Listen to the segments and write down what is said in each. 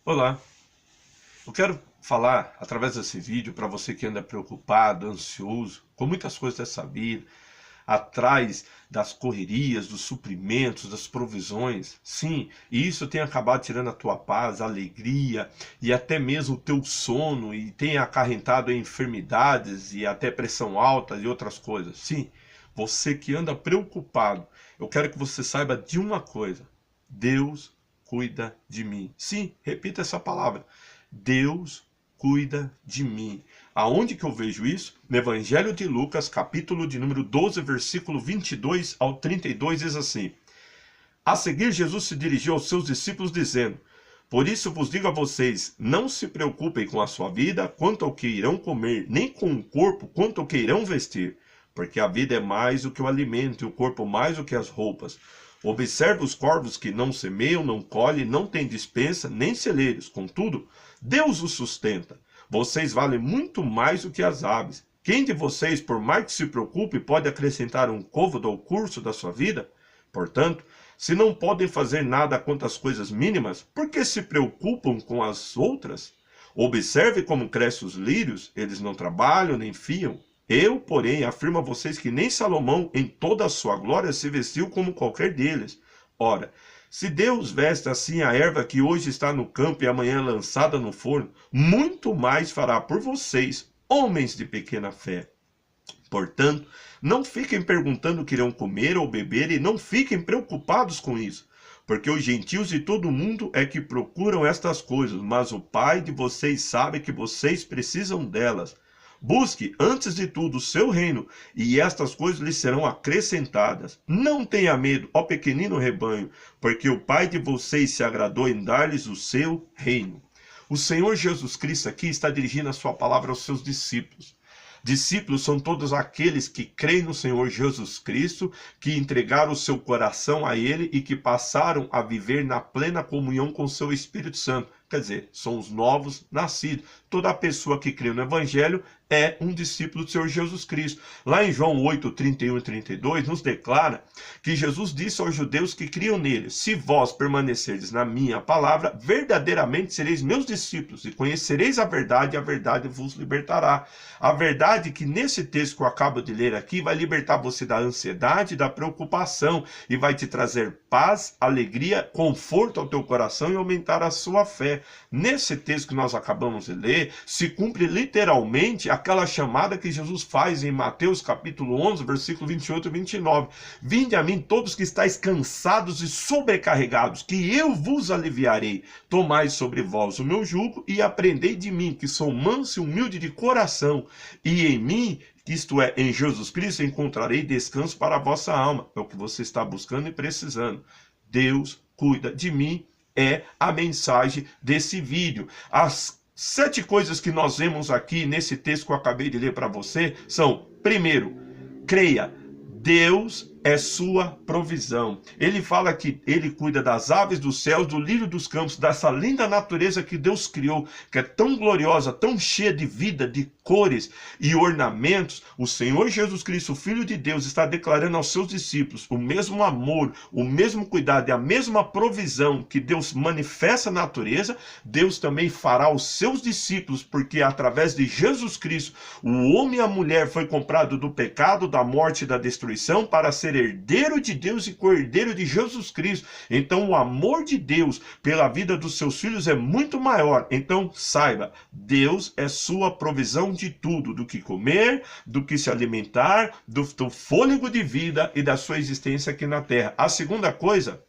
Olá, eu quero falar através desse vídeo para você que anda preocupado, ansioso, com muitas coisas dessa vida, atrás das correrias, dos suprimentos, das provisões. Sim, e isso tem acabado tirando a tua paz, a alegria e até mesmo o teu sono e tem acarretado em enfermidades e até pressão alta e outras coisas. Sim, você que anda preocupado, eu quero que você saiba de uma coisa: Deus cuida de mim. Sim, repita essa palavra. Deus cuida de mim. Aonde que eu vejo isso? No Evangelho de Lucas, capítulo de número 12, versículo 22 ao 32, diz assim: A seguir, Jesus se dirigiu aos seus discípulos, dizendo: Por isso vos digo a vocês, não se preocupem com a sua vida, quanto ao que irão comer, nem com o corpo, quanto ao que irão vestir. Porque a vida é mais do que o alimento, e o corpo mais do que as roupas. Observe os corvos que não semeiam, não colhem, não têm despensa, nem celeiros. Contudo, Deus os sustenta. Vocês valem muito mais do que as aves. Quem de vocês, por mais que se preocupe, pode acrescentar um côvado ao curso da sua vida? Portanto, se não podem fazer nada quanto às coisas mínimas, por que se preocupam com as outras? Observe como crescem os lírios, eles não trabalham nem fiam. Eu, porém, afirmo a vocês que nem Salomão, em toda a sua glória, se vestiu como qualquer deles. Ora, se Deus veste assim a erva que hoje está no campo e amanhã é lançada no forno, muito mais fará por vocês, homens de pequena fé. Portanto, não fiquem perguntando o que irão comer ou beber e não fiquem preocupados com isso. Porque os gentios de todo mundo é que procuram estas coisas, mas o Pai de vocês sabe que vocês precisam delas. Busque, antes de tudo, o seu reino, e estas coisas lhe serão acrescentadas. Não tenha medo, ó pequenino rebanho, porque o Pai de vocês se agradou em dar-lhes o seu reino. O Senhor Jesus Cristo aqui está dirigindo a sua palavra aos seus discípulos. Discípulos são todos aqueles que creem no Senhor Jesus Cristo, que entregaram o seu coração a Ele e que passaram a viver na plena comunhão com o seu Espírito Santo. Quer dizer, são os novos nascidos. Toda pessoa que crê no Evangelho é um discípulo do Senhor Jesus Cristo. Lá em João 8, 31 e 32, nos declara que Jesus disse aos judeus que criam nele: Se vós permanecerdes na minha palavra, verdadeiramente sereis meus discípulos, e conhecereis a verdade vos libertará. A verdade que nesse texto que eu acabo de ler aqui vai libertar você da ansiedade, da preocupação, e vai te trazer paz, alegria, conforto ao teu coração e aumentar a sua fé. Nesse texto que nós acabamos de ler, se cumpre literalmente aquela chamada que Jesus faz em Mateus capítulo 11, versículo 28 e 29. Vinde a mim todos que estáis cansados e sobrecarregados, que eu vos aliviarei. Tomai sobre vós o meu jugo e aprendei de mim, que sou manso e humilde de coração, e em mim, isto é, em Jesus Cristo, encontrarei descanso para a vossa alma. É o que você está buscando e precisando. Deus cuida de mim, é a mensagem desse vídeo. As 7 coisas que nós vemos aqui nesse texto que eu acabei de ler para você são: primeiro, creia, Deus é sua provisão. Ele fala que ele cuida das aves dos céus, do lírio dos campos, dessa linda natureza que Deus criou, que é tão gloriosa, tão cheia de vida, de cores e ornamentos. O Senhor Jesus Cristo, o Filho de Deus, está declarando aos seus discípulos o mesmo amor, o mesmo cuidado e a mesma provisão que Deus manifesta na natureza, Deus também fará aos seus discípulos, porque através de Jesus Cristo, o homem e a mulher foi comprado do pecado, da morte e da destruição para ser herdeiro de Deus e co-herdeiro de Jesus Cristo. Então o amor de Deus pela vida dos seus filhos é muito maior. Então saiba, Deus é sua provisão de tudo, do que comer, do que se alimentar, do fôlego de vida e da sua existência aqui na terra. A segunda coisa,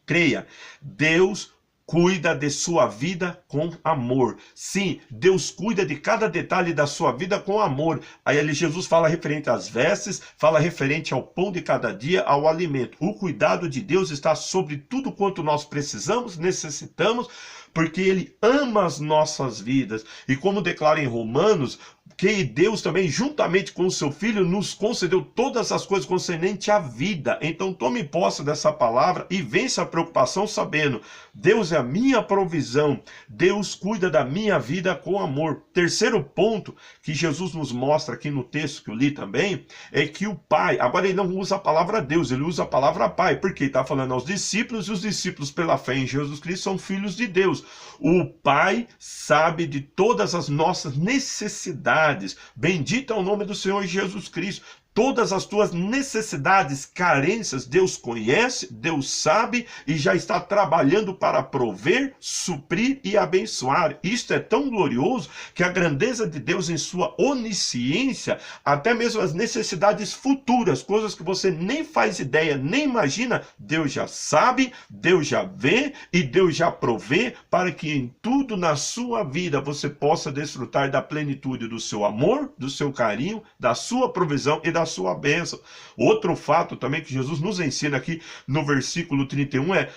creia, Deus cuida de sua vida com amor. Sim, Deus cuida de cada detalhe da sua vida com amor. Aí Jesus fala referente às vestes, fala referente ao pão de cada dia, ao alimento. O cuidado de Deus está sobre tudo quanto nós precisamos, necessitamos, porque Ele ama as nossas vidas. E como declara em Romanos, que Deus também, juntamente com o seu Filho, nos concedeu todas as coisas concernentes à vida. Então tome posse dessa palavra e vença a preocupação sabendo: Deus é a minha provisão, Deus cuida da minha vida com amor. Terceiro ponto que Jesus nos mostra aqui no texto que eu li também, é que o Pai, agora ele não usa a palavra Deus, ele usa a palavra Pai, porque ele está falando aos discípulos, e os discípulos pela fé em Jesus Cristo são filhos de Deus. Deus. O Pai sabe de todas as nossas necessidades. Bendito é o nome do Senhor Jesus Cristo. Todas as tuas necessidades, carências, Deus conhece, Deus sabe e já está trabalhando para prover, suprir e abençoar. Isto é tão glorioso que a grandeza de Deus em sua onisciência, até mesmo as necessidades futuras, coisas que você nem faz ideia, nem imagina, Deus já sabe, Deus já vê e Deus já provê para que em tudo na sua vida você possa desfrutar da plenitude do seu amor, do seu carinho, da sua provisão e da sua bênção. Outro fato também que Jesus nos ensina aqui no versículo 31 é: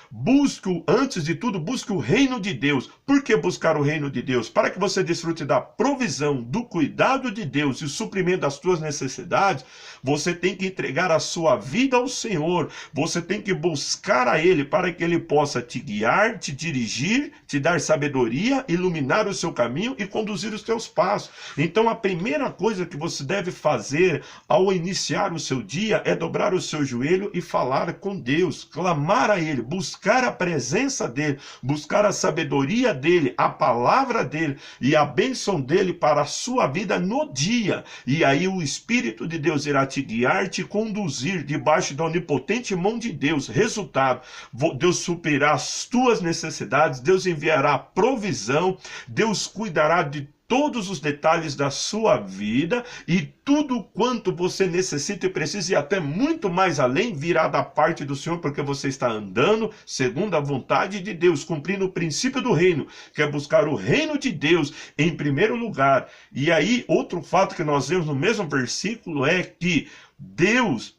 antes de tudo, busque o reino de Deus. Por que buscar o reino de Deus? Para que você desfrute da provisão, do cuidado de Deus e o suprimento das suas necessidades, você tem que entregar a sua vida ao Senhor. Você tem que buscar a Ele para que Ele possa te guiar, te dirigir, te dar sabedoria, iluminar o seu caminho e conduzir os teus passos. Então a primeira coisa que você deve fazer ao iniciar o seu dia é dobrar o seu joelho e falar com Deus, clamar a Ele, buscar a presença dEle, buscar a sabedoria dEle, a palavra dEle e a bênção dEle para a sua vida no dia. E aí o Espírito de Deus irá te guiar, te conduzir debaixo da onipotente mão de Deus. Resultado, Deus suprirá as tuas necessidades, Deus enviará provisão, Deus cuidará de todos os detalhes da sua vida e tudo quanto você necessita e precisa e até muito mais além virá da parte do Senhor, porque você está andando segundo a vontade de Deus, cumprindo o princípio do reino, que é buscar o reino de Deus em primeiro lugar. E aí, outro fato que nós vemos no mesmo versículo é que Deus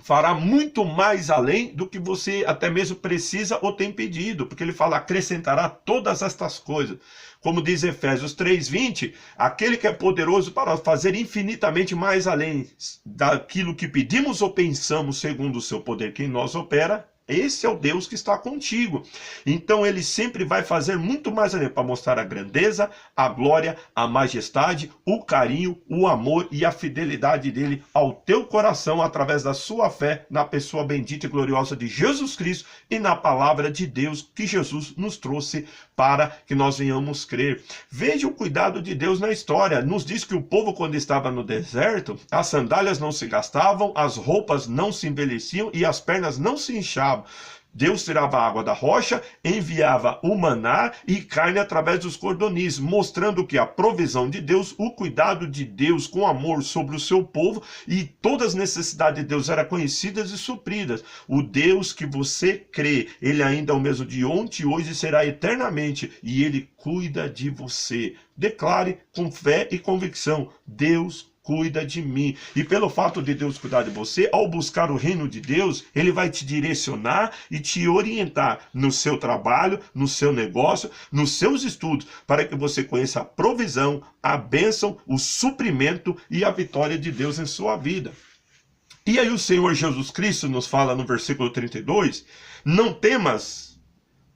fará muito mais além do que você até mesmo precisa ou tem pedido, porque ele fala, acrescentará todas estas coisas. Como diz Efésios 3:20, aquele que é poderoso para fazer infinitamente mais além daquilo que pedimos ou pensamos segundo o seu poder que em nós opera, esse é o Deus que está contigo. Então ele sempre vai fazer muito mais além para mostrar a grandeza, a glória, a majestade, o carinho, o amor e a fidelidade dele ao teu coração através da sua fé na pessoa bendita e gloriosa de Jesus Cristo e na palavra de Deus que Jesus nos trouxe para que nós venhamos crer. Veja o cuidado de Deus na história. Nos diz que o povo, quando estava no deserto, as sandálias não se gastavam, as roupas não se envelheciam e as pernas não se inchavam. Deus tirava a água da rocha, enviava o maná e carne através dos cordonis, mostrando que a provisão de Deus, o cuidado de Deus com amor sobre o seu povo e todas as necessidades de Deus eram conhecidas e supridas. O Deus que você crê, ele ainda é o mesmo de ontem, hoje e será eternamente, e ele cuida de você. Declare com fé e convicção: Deus cuida de mim. E pelo fato de Deus cuidar de você, ao buscar o reino de Deus, ele vai te direcionar e te orientar no seu trabalho, no seu negócio, nos seus estudos, para que você conheça a provisão, a bênção, o suprimento e a vitória de Deus em sua vida. E aí o Senhor Jesus Cristo nos fala no versículo 32, não temas,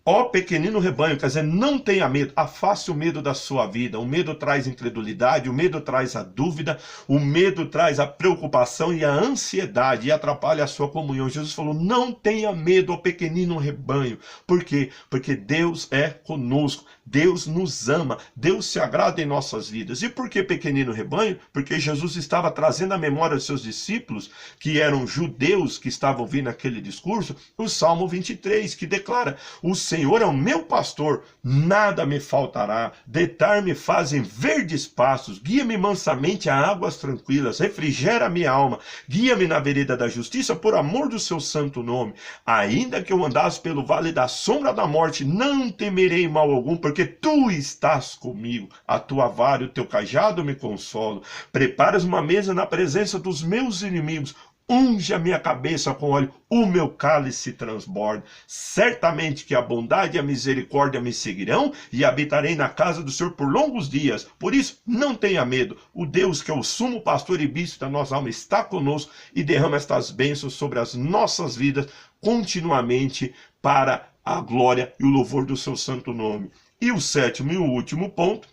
ó pequenino rebanho, quer dizer, não tenha medo, afaste o medo da sua vida. O medo traz incredulidade, o medo traz a dúvida, o medo traz a preocupação e a ansiedade e atrapalha a sua comunhão. Jesus falou, não tenha medo, ó pequenino rebanho. Por quê? Porque Deus é conosco, Deus nos ama, Deus se agrada em nossas vidas. E por que pequenino rebanho? Porque Jesus estava trazendo à memória dos seus discípulos, que eram judeus que estavam ouvindo aquele discurso, o Salmo 23, que declara, o Senhor é o meu pastor, nada me faltará, deitar-me fazem verdes pastos, guia-me mansamente a águas tranquilas, refrigera a minha alma, guia-me na vereda da justiça por amor do seu santo nome. Ainda que eu andasse pelo vale da sombra da morte, não temerei mal algum, porque tu estás comigo, a tua vara e o teu cajado me consolam. Preparas uma mesa na presença dos meus inimigos, unge a minha cabeça com óleo, o meu cálice transborda. Certamente que a bondade e a misericórdia me seguirão e habitarei na casa do Senhor por longos dias. Por isso, não tenha medo. O Deus que é o sumo pastor e bispo da nossa alma está conosco e derrama estas bênçãos sobre as nossas vidas continuamente para a glória e o louvor do seu santo nome. E o sétimo e o último ponto,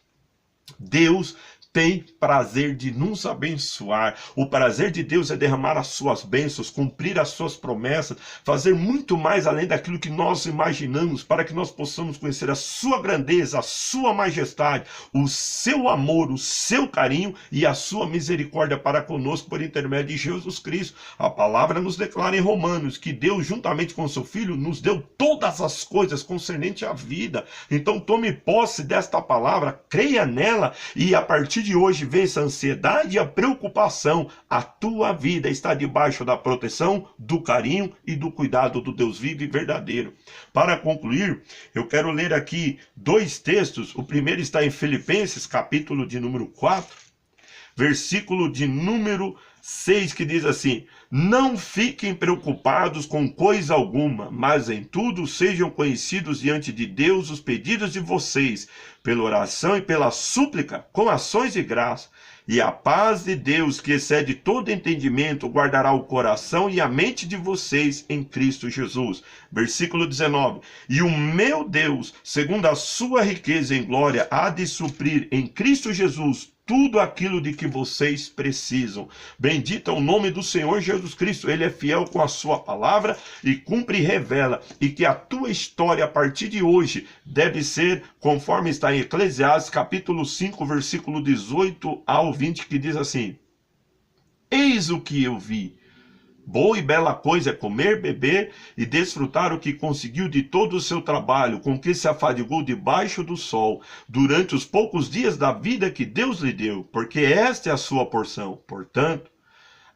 Deus tem prazer de nos abençoar. O prazer de Deus é derramar as suas bênçãos, cumprir as suas promessas, fazer muito mais além daquilo que nós imaginamos, para que nós possamos conhecer a sua grandeza, a sua majestade, o seu amor, o seu carinho e a sua misericórdia para conosco por intermédio de Jesus Cristo. A palavra nos declara em Romanos que Deus, juntamente com seu Filho, nos deu todas as coisas concernente à vida. Então tome posse desta palavra, creia nela e a partir de hoje vença a ansiedade e a preocupação. A tua vida está debaixo da proteção, do carinho e do cuidado do Deus vivo e verdadeiro. Para concluir, eu quero ler aqui 2 textos. O primeiro está em Filipenses, capítulo de número 4, versículo de número 6, que diz assim: não fiquem preocupados com coisa alguma, mas em tudo sejam conhecidos diante de Deus os pedidos de vocês, pela oração e pela súplica, com ações de graça. E a paz de Deus, que excede todo entendimento, guardará o coração e a mente de vocês em Cristo Jesus. Versículo 19. E o meu Deus, segundo a sua riqueza em glória, há de suprir em Cristo Jesus tudo aquilo de que vocês precisam. Bendito é o nome do Senhor Jesus Cristo. Ele é fiel com a sua palavra e cumpre e revela. E que a tua história a partir de hoje deve ser conforme está em Eclesiastes capítulo 5, versículo 18 ao 20, que diz assim: eis o que eu vi. Boa e bela coisa é comer, beber e desfrutar o que conseguiu de todo o seu trabalho, com que se afadigou debaixo do sol, durante os poucos dias da vida que Deus lhe deu, porque esta é a sua porção. Portanto,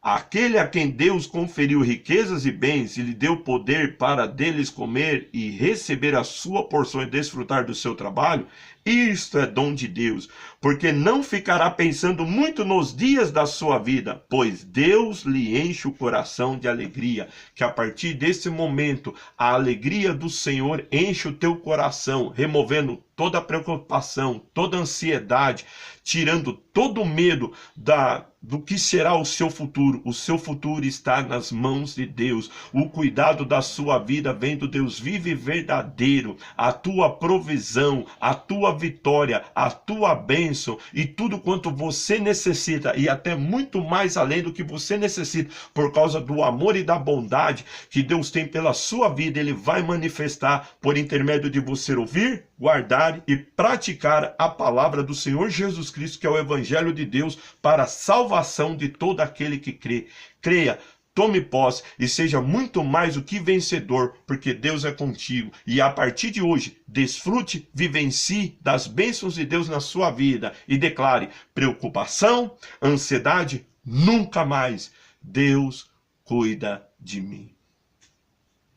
aquele a quem Deus conferiu riquezas e bens e lhe deu poder para deles comer e receber a sua porção e desfrutar do seu trabalho, isto é dom de Deus, porque não ficará pensando muito nos dias da sua vida, pois Deus lhe enche o coração de alegria. Que a partir desse momento, a alegria do Senhor enche o teu coração, removendo toda a preocupação, toda a ansiedade, tirando todo o medo do que será o seu futuro. O seu futuro está nas mãos de Deus. O cuidado da sua vida vem do Deus vivo e verdadeiro. A tua provisão, a tua vitória, a tua bênção e tudo quanto você necessita e até muito mais além do que você necessita, por causa do amor e da bondade que Deus tem pela sua vida, Ele vai manifestar por intermédio de você ouvir, guardar e praticar a palavra do Senhor Jesus Cristo, que é o Evangelho de Deus, para a salvação de todo aquele que crê. Creia, tome posse e seja muito mais do que vencedor, porque Deus é contigo. E a partir de hoje, desfrute, vivencie das bênçãos de Deus na sua vida e declare: preocupação, ansiedade, nunca mais. Deus cuida de mim.